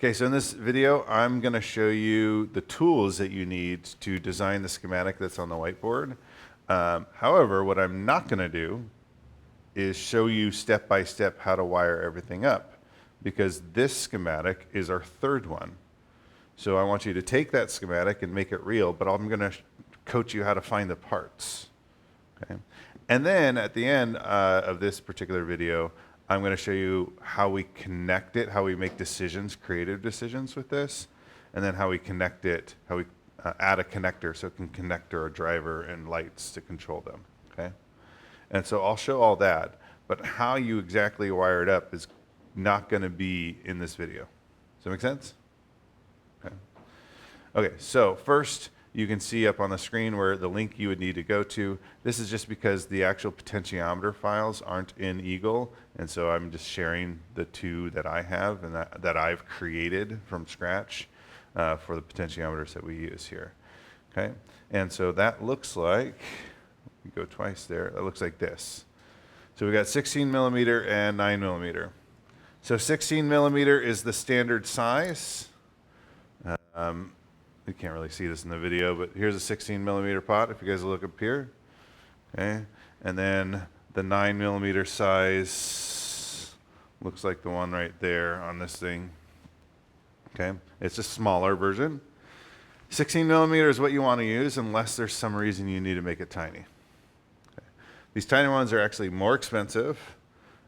Okay, so in this video, I'm going to show you the tools that you need to design the schematic that's on the whiteboard. However, what I'm not going to do is show you step by step how to wire everything up, because this schematic is our third one. So I want you to take that schematic and make it real, but I'm going to coach you how to find the parts. Okay? And then at the end of this particular video, I'm going to show you how we connect it, how we make decisions, creative decisions with this, and then how we connect it, how we add a connector so it can connect to our driver and lights to control them. Okay? And so I'll show all that, but how you exactly wire it up is not going to be in this video. Does that make sense? Okay. Okay, so first, you can see up on the screen where the link you would need to go to. This is just because the actual potentiometer files aren't in Eagle, and so I'm just sharing the two that I have and that I've created from scratch for the potentiometers that we use here. Okay, and so that looks like, we go twice there, that looks like this. So we got 16 millimeter and 9 millimeter. So 16 millimeter is the standard size. You can't really see this in the video, but here's a 16 millimeter pot if you guys look up here. Okay, and then the 9 millimeter size looks like the one right there on this thing. Okay, it's a smaller version. 16 millimeter is what you want to use unless there's some reason you need to make it tiny. Okay. These tiny ones are actually more expensive.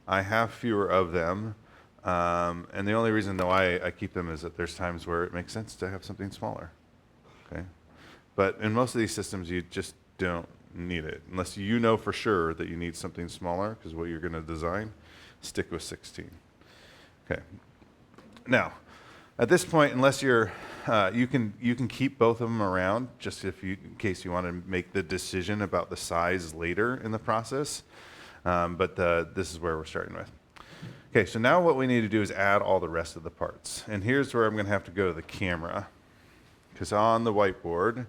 I have fewer of them. And the only reason why I keep them is that there's times where it makes sense to have something smaller. Okay, but in most of these systems, you just don't need it. Unless you know for sure that you need something smaller, because what you're going to design, stick with 16. Okay. Now, at this point, unless you're, you can keep both of them around, just in case you want to make the decision about the size later in the process. But this is where we're starting with. Okay, so now what we need to do is add all the rest of the parts. And here's where I'm going to have to go to the camera. Because on the whiteboard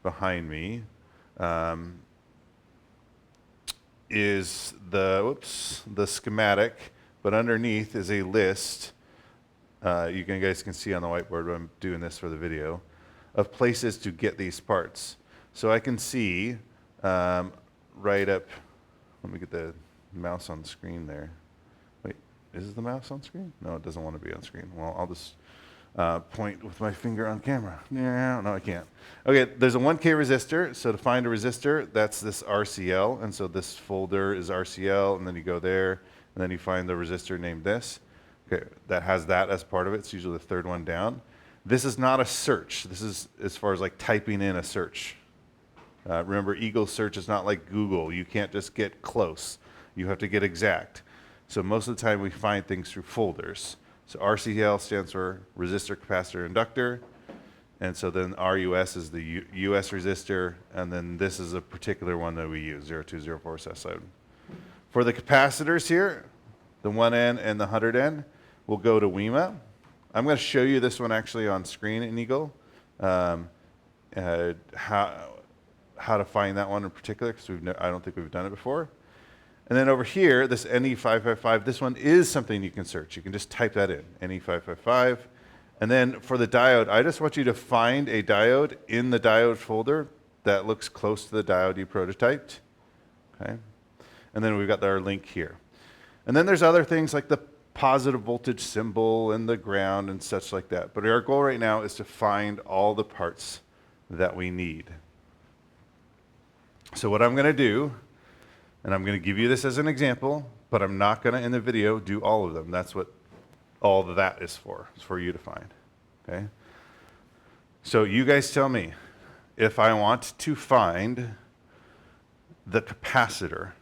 behind me is the schematic, but underneath is a list. You guys can see on the whiteboard when I'm doing this for the video, of places to get these parts. So I can see right up, let me get the mouse on the screen there. Wait, is the mouse on screen? No, it doesn't want to be on screen. Well, I'll just point with my finger on camera. No, I can't. Okay, there's a 1K resistor. So to find a resistor, that's this RCL. And so this folder is RCL, and then you go there, and then you find the resistor named this. Okay, that has that as part of it. It's usually the third one down. This is not a search. This is as far as like typing in a search. Remember, Eagle search is not like Google. You can't just get close. You have to get exact. So most of the time we find things through folders. So RCL stands for resistor, capacitor, inductor. And so then RUS is the US resistor. And then this is a particular one that we use, 0204 SSI. For the capacitors here, the 1N and the 100N, we'll go to WEMA. I'm going to show you this one actually on screen in Eagle. How to find that one in particular, because I don't think we've done it before. And then over here, this NE555, this one is something you can search. You can just type that in, NE555. And then for the diode, I just want you to find a diode in the diode folder that looks close to the diode you prototyped. Okay. And then we've got our link here. And then there's other things like the positive voltage symbol and the ground and such like that. But our goal right now is to find all the parts that we need. So what I'm going to do, and I'm going to give you this as an example, but I'm not going to, in the video, do all of them. That's what all of that is for you to find. Okay? So you guys tell me, if I want to find the capacitor,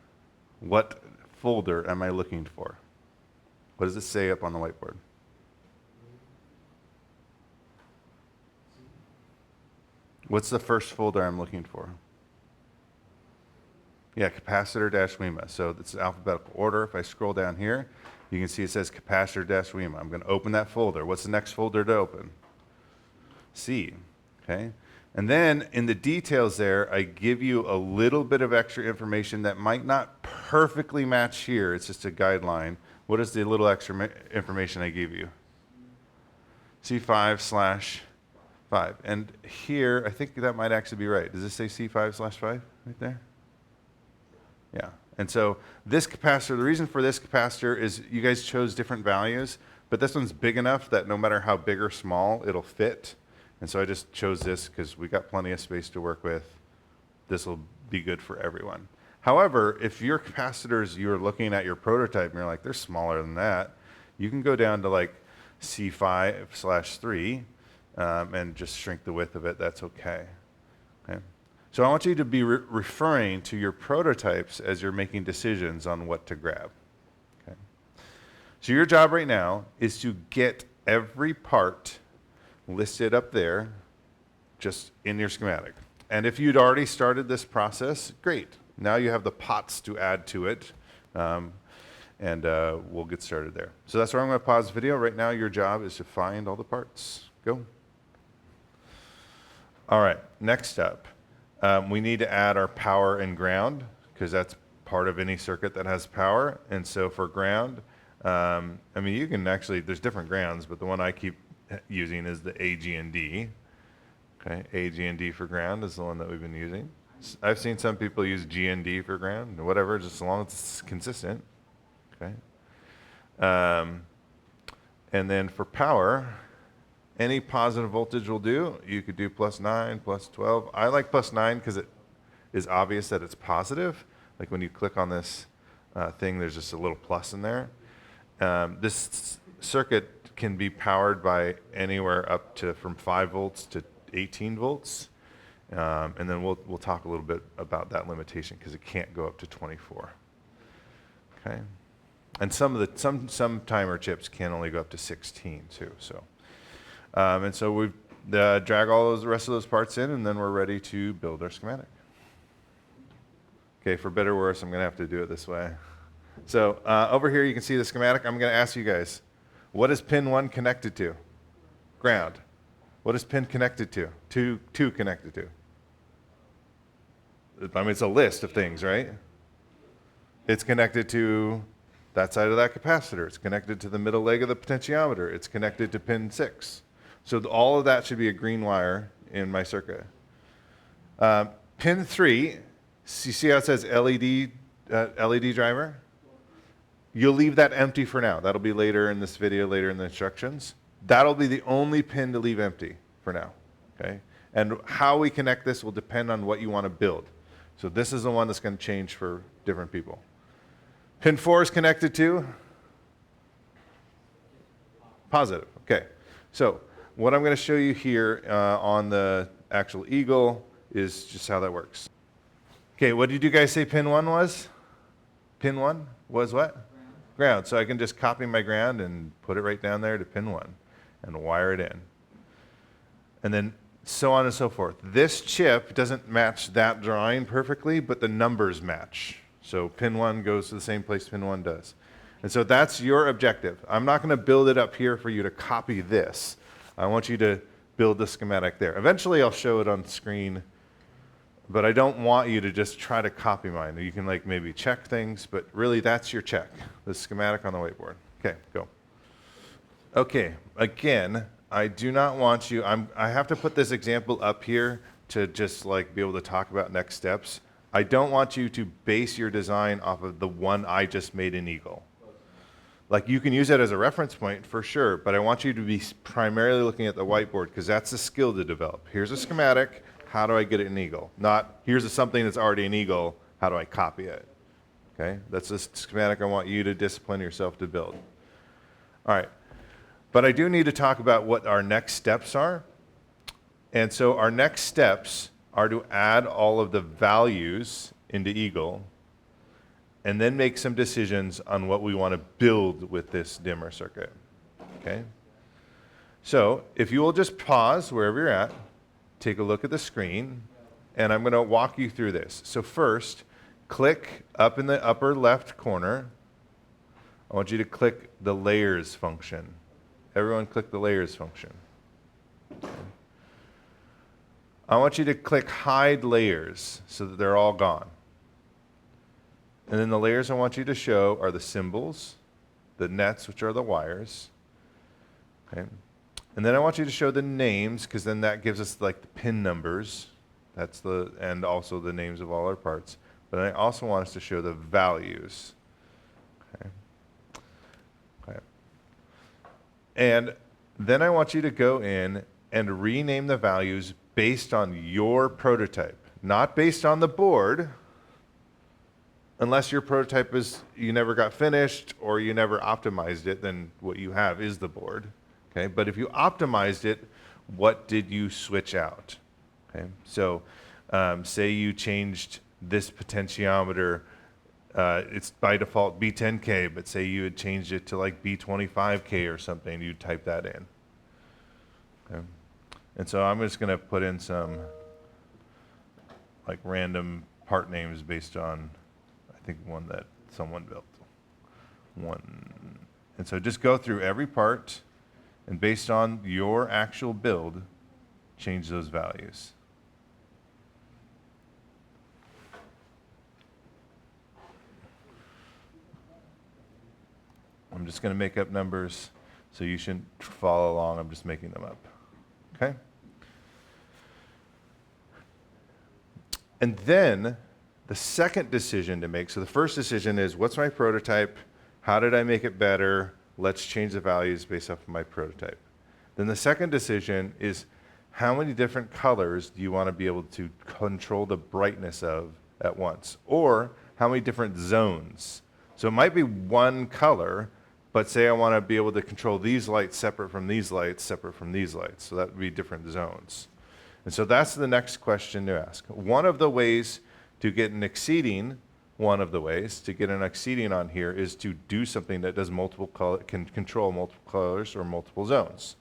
what folder am I looking for? What does it say up on the whiteboard? What's the first folder I'm looking for? Yeah, capacitor-WEMA. So it's alphabetical order. If I scroll down here, you can see it says capacitor-WEMA. I'm going to open that folder. What's the next folder to open? C. Okay. And then in the details there, I give you a little bit of extra information that might not perfectly match here. It's just a guideline. What is the little extra information I give you? C5/5. And here, I think that might actually be right. Does this say C5/5 right there? Yeah. And so this capacitor, the reason for this capacitor is you guys chose different values, but this one's big enough that no matter how big or small, it'll fit. And so I just chose this because we got plenty of space to work with. This will be good for everyone. However, if your capacitors, you're looking at your prototype and you're like, they're smaller than that, you can go down to like C5/3 and just shrink the width of it. That's okay. Okay. So I want you to be referring to your prototypes as you're making decisions on what to grab. Okay. So your job right now is to get every part listed up there just in your schematic. And if you'd already started this process, great. Now you have the pots to add to it, and we'll get started there. So that's where I'm going to pause the video. Right now your job is to find all the parts. Go. All right, next up. We need to add our power and ground because that's part of any circuit that has power. And so for ground, I mean, you can actually, there's different grounds, but the one I keep using is the AG&D. Okay, AG&D for ground is the one that we've been using. I've seen some people use G&D for ground, or whatever, just as long as it's consistent. Okay. And then for power, any positive voltage will do. You could do +9, +12. I like +9 because it is obvious that it's positive. Like when you click on this thing, there's just a little plus in there. This circuit can be powered by anywhere up to from 5 volts to 18 volts. And then we'll talk a little bit about that limitation because it can't go up to 24. Okay. And some timer chips can only go up to 16 too. So. And so we drag all the rest of those parts in, and then we're ready to build our schematic. Okay, for better or worse, I'm going to have to do it this way. So over here, you can see the schematic. I'm going to ask you guys, what is pin 1 connected to? Ground. What is pin connected to? Two connected to? I mean, it's a list of things, right? It's connected to that side of that capacitor. It's connected to the middle leg of the potentiometer. It's connected to pin 6. So all of that should be a green wire in my circuit. Pin 3, you see how it says LED driver? You'll leave that empty for now. That'll be later in this video, later in the instructions. That'll be the only pin to leave empty for now. Okay? And how we connect this will depend on what you want to build. So this is the one that's going to change for different people. Pin 4 is connected to positive. Okay. So what I'm going to show you here on the actual Eagle is just how that works. Okay, what did you guys say pin 1 was? Pin 1 was what? Ground. So I can just copy my ground and put it right down there to pin 1 and wire it in. And then so on and so forth. This chip doesn't match that drawing perfectly, but the numbers match. So pin 1 goes to the same place pin 1 does. And so that's your objective. I'm not going to build it up here for you to copy this. I want you to build the schematic there. Eventually I'll show it on screen, but I don't want you to just try to copy mine. You can like maybe check things, but really that's your check, the schematic on the whiteboard. Okay, go. Okay, again, I do not want you, I have to put this example up here to just like be able to talk about next steps. I don't want you to base your design off of the one I just made in Eagle. Like you can use that as a reference point for sure, but I want you to be primarily looking at the whiteboard because that's a skill to develop. Here's a schematic, how do I get it in Eagle? Not here's something that's already in Eagle, how do I copy it? Okay, that's the schematic I want you to discipline yourself to build. All right. But I do need to talk about what our next steps are. And so our next steps are to add all of the values into Eagle and then make some decisions on what we want to build with this dimmer circuit. Okay? So if you will just pause wherever you're at, take a look at the screen, and I'm going to walk you through this. So first, click up in the upper left corner. I want you to click the layers function. Everyone click the layers function. Okay. I want you to click hide layers so that they're all gone. And then the layers I want you to show are the symbols, the nets, which are the wires. Okay. And then I want you to show the names, because then that gives us like the pin numbers. And also the names of all our parts. But I also want us to show the values. Okay. Okay. And then I want you to go in and rename the values based on your prototype, not based on the board, unless your prototype is you never got finished or you never optimized it, then what you have is the board. Okay? But if you optimized it, what did you switch out? Okay? So say you changed this potentiometer, it's by default B10K, but say you had changed it to like B25K or something, you'd type that in. Okay? And so I'm just going to put in some like random part names based on, I think, one that someone built. And so just go through every part, and based on your actual build, change those values. I'm just going to make up numbers, so you shouldn't follow along. I'm just making them up. Okay? And then the second decision to make, so the first decision is, what's my prototype? How did I make it better? Let's change the values based off of my prototype. Then the second decision is, how many different colors do you want to be able to control the brightness of at once? Or how many different zones? So it might be one color, but say I want to be able to control these lights separate from these lights, separate from these lights. So that would be different zones. And so that's the next question to ask. One of the ways to get an exceeding, on here is to do something that does can control multiple colors or multiple zones.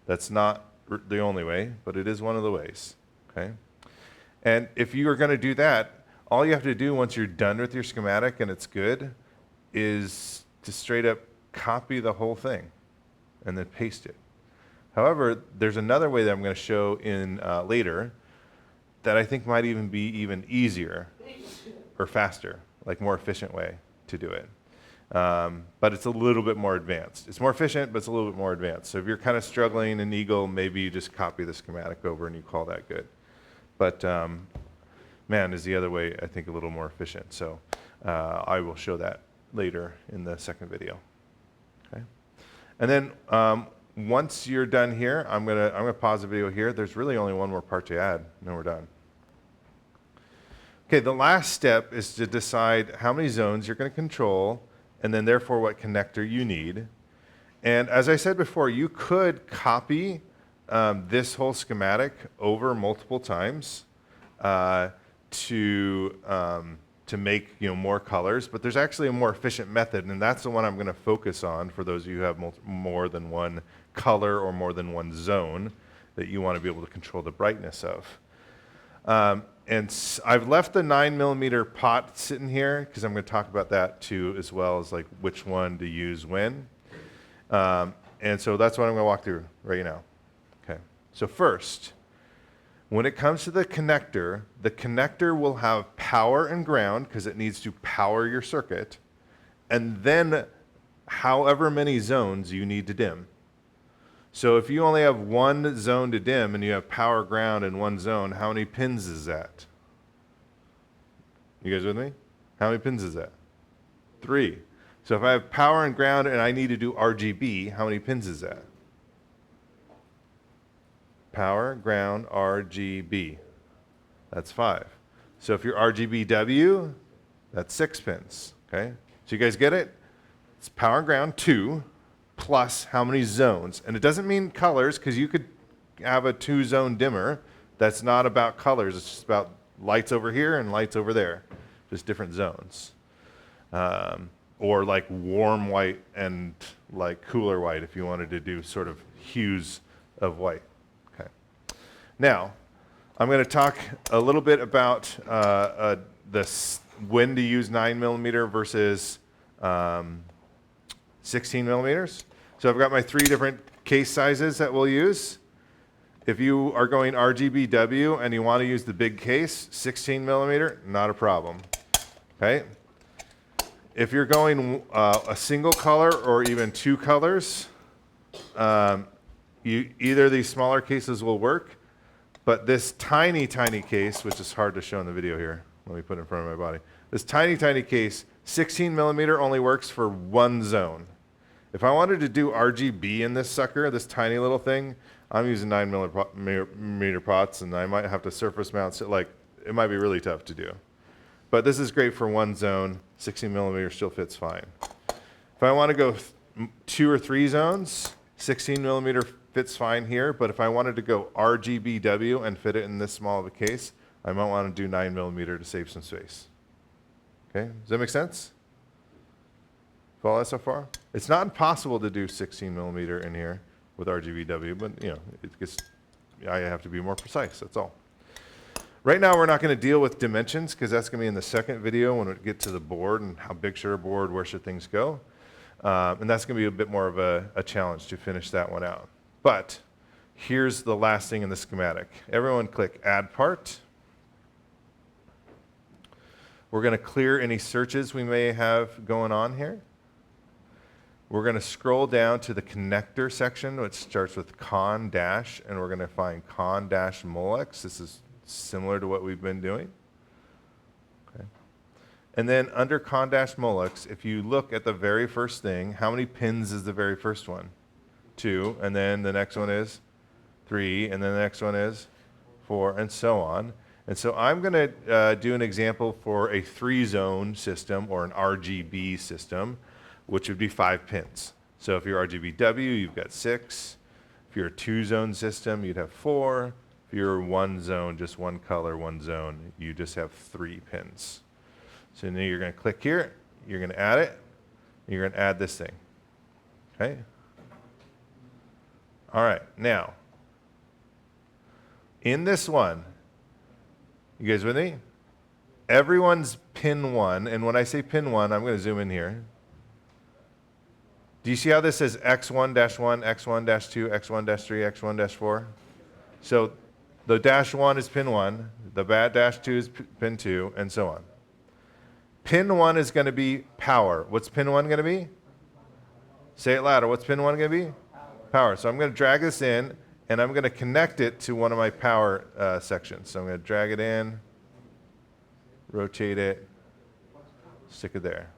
That's not the only way, but it is one of the ways. Okay? And if you are going to do that, all you have to do once you're done with your schematic and it's good is to straight up copy the whole thing and then paste it. However, there's another way that I'm going to show in later that I think might even be even easier or faster, like more efficient way to do it. But it's a little bit more advanced. It's more efficient, but it's a little bit more advanced. So if you're kind of struggling in Eagle, maybe you just copy the schematic over and you call that good. But man, is the other way, I think, a little more efficient. So I will show that later in the second video. Okay. And then once you're done here, I'm gonna pause the video here. There's really only one more part to add, and then we're done. Okay, the last step is to decide how many zones you're going to control, and then therefore what connector you need. And as I said before, you could copy this whole schematic over multiple times to make more colors, but there's actually a more efficient method, and that's the one I'm going to focus on for those of you who have more than one color or more than one zone that you want to be able to control the brightness of. And I've left the 9mm pot sitting here because I'm going to talk about that too, as well as like which one to use when. And so that's what I'm going to walk through right now. Okay. So first, when it comes to the connector will have power and ground because it needs to power your circuit, and then however many zones you need to dim. So if you only have one zone to dim and you have power, ground in one zone, how many pins is that? You guys with me? How many pins is that? 3. So if I have power and ground and I need to do RGB, how many pins is that? Power, ground, RGB. That's 5. So if you're RGBW, that's 6 pins. Okay? So you guys get it? It's power and ground, 2. Plus how many zones. And it doesn't mean colors, because you could have a 2-zone dimmer that's not about colors. It's just about lights over here and lights over there. Just different zones. Or like warm white and like cooler white if you wanted to do sort of hues of white. Okay. Now, I'm going to talk a little bit about when to use 9mm versus 16 millimeters. So I've got my 3 different case sizes that we'll use. If you are going RGBW and you want to use the big case, 16 millimeter, not a problem. Okay. If you're going a single color or even 2 colors, either of these smaller cases will work, but this tiny, tiny case, which is hard to show in the video here, let me put it in front of my body. This tiny, tiny case, 16 millimeter only works for one zone. If I wanted to do RGB in this sucker, this tiny little thing, I'm using 9 millimeter pots, and I might have to surface mount it. Like, it might be really tough to do. But this is great for one zone. 16 millimeter still fits fine. If I want to go 2 or 3 zones, 16 millimeter fits fine here. But if I wanted to go RGBW and fit it in this small of a case, I might want to do 9 millimeter to save some space. Okay, does that make sense? Follow that so far? It's not impossible to do 16 millimeter in here with RGBW, but you know, it gets, I have to be more precise, that's all. Right now we're not going to deal with dimensions because that's going to be in the second video when we get to the board and how big should a board, where should things go. And that's going to be a bit more of a challenge to finish that one out. But here's the last thing in the schematic. Everyone click Add Part. We're going to clear any searches we may have going on here. We're going to scroll down to the connector section, which starts with con dash, and we're going to find con dash molex. This is similar to what we've been doing. Okay. And then under con dash molex, if you look at the very first thing, how many pins is the very first one? 2, and then the next one is 3, and then the next one is 4, and so on. And so I'm going to do an example for a 3-zone system or an RGB system, which would be 5 pins. So if you're RGBW, you've got 6. If you're a 2-zone system, you'd have 4. If you're one zone, just one color, one zone, you just have 3 pins. So now you're going to click here, you're going to add it, and you're going to add this thing. Okay? All right, now, in this one, you guys with me? Everyone's pin 1, and when I say pin 1, I'm going to zoom in here. Do you see how this says X1-1, X1-2, X1-3, X1-4? So the -1 is pin 1, the -2 is pin 2, and so on. Pin 1 is going to be power. What's pin 1 going to be? Say it louder. What's pin 1 going to be? Power. So I'm going to drag this in, and I'm going to connect it to one of my power sections. So I'm going to drag it in, rotate it, stick it there.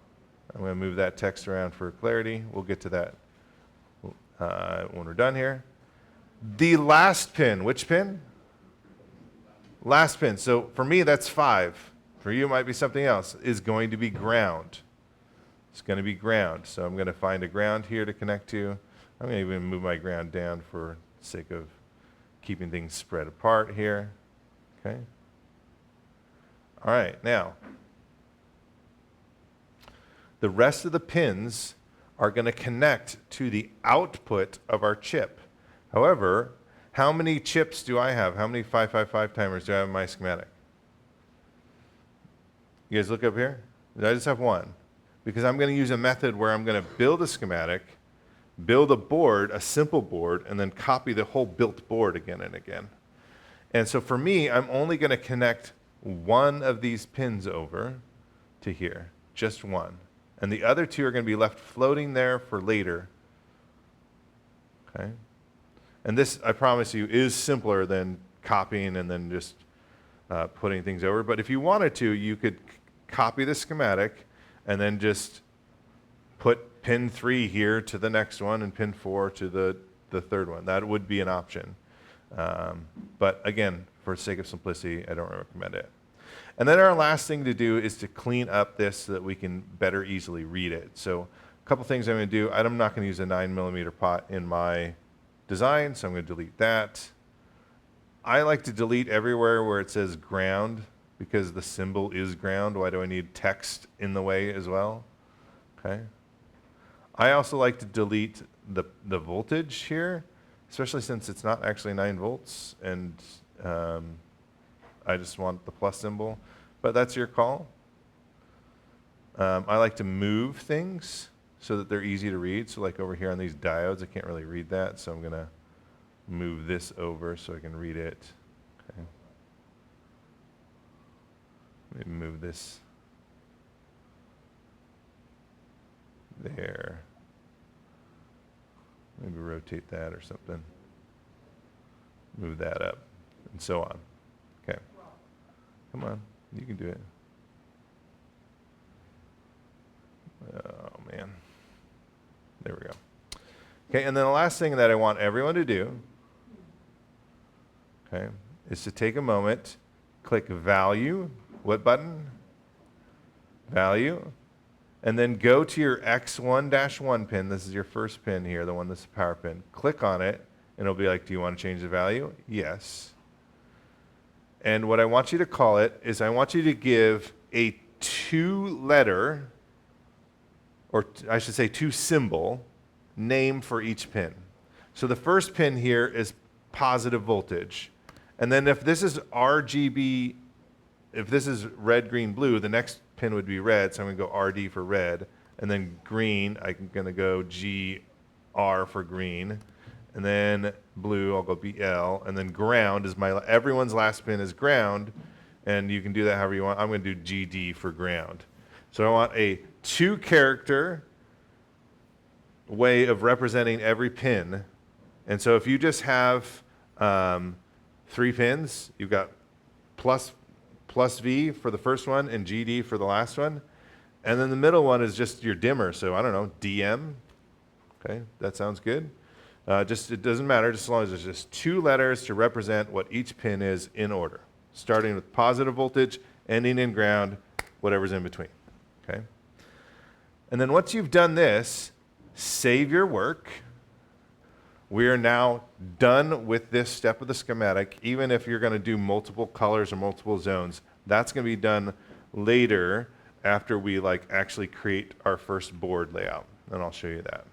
I'm going to move that text around for clarity. We'll get to that when we're done here. The last pin, which pin? Last pin. So for me, that's 5. For you, it might be something else. Is going to be ground. It's going to be ground. So I'm going to find a ground here to connect to. I'm going to even move my ground down for the sake of keeping things spread apart here. Okay. All right. Now, the rest of the pins are going to connect to the output of our chip. However, how many chips do I have? How many 555 timers do I have in my schematic? You guys look up here. I just have 1. Because I'm going to use a method where I'm going to build a schematic, build a board, a simple board, and then copy the whole built board again and again. And so for me, I'm only going to connect one of these pins over to here, just one. And the other 2 are going to be left floating there for later. Okay? And this, I promise you, is simpler than copying and then just putting things over. But if you wanted to, you could copy the schematic and then just put pin 3 here to the next one and pin 4 to the third one. That would be an option. But again, for the sake of simplicity, I don't recommend it. And then our last thing to do is to clean up this so that we can better easily read it. So a couple things I'm going to do. I'm not going to use a 9 millimeter pot in my design, so I'm going to delete that. I like to delete everywhere where it says ground because the symbol is ground. Why do I need text in the way as well? Okay. I also like to delete the voltage here, especially since it's not actually 9 volts and I just want the plus symbol, but that's your call. I like to move things so that they're easy to read. So like over here on these diodes, I can't really read that, so I'm going to move this over so I can read it. Okay. Maybe move this there. Maybe rotate that or something. move that up, and so on. Okay. Come on, you can do it. Oh, man. There we go. Okay, and then the last thing that I want everyone to do, okay, is to take a moment, click Value. What button? Value. And then go to your X1-1 pin. This is your first pin here, the one that's the power pin. Click on it, and it'll be like, do you want to change the value? Yes. And what I want you to call it is I want you to give a 2-letter, or I should say 2-symbol, name for each pin. So the first pin here is positive voltage. And then if this is RGB, if this is red, green, blue, the next pin would be red, so I'm going to go RD for red. And then green, I'm going to go GR for green. And then blue, I'll go BL. And then ground is everyone's last pin is ground. And you can do that however you want. I'm going to do GD for ground. So I want a 2-character way of representing every pin. And so if you just have 3 pins, you've got plus V for the first one and GD for the last one. And then the middle one is just your dimmer. So I don't know, DM. Okay, that sounds good. It doesn't matter, just as long as there's just 2 letters to represent what each pin is in order. Starting with positive voltage, ending in ground, whatever's in between. Okay. And then once you've done this, save your work. We are now done with this step of the schematic. Even if you're going to do multiple colors or multiple zones, that's going to be done later after we actually create our first board layout. And I'll show you that.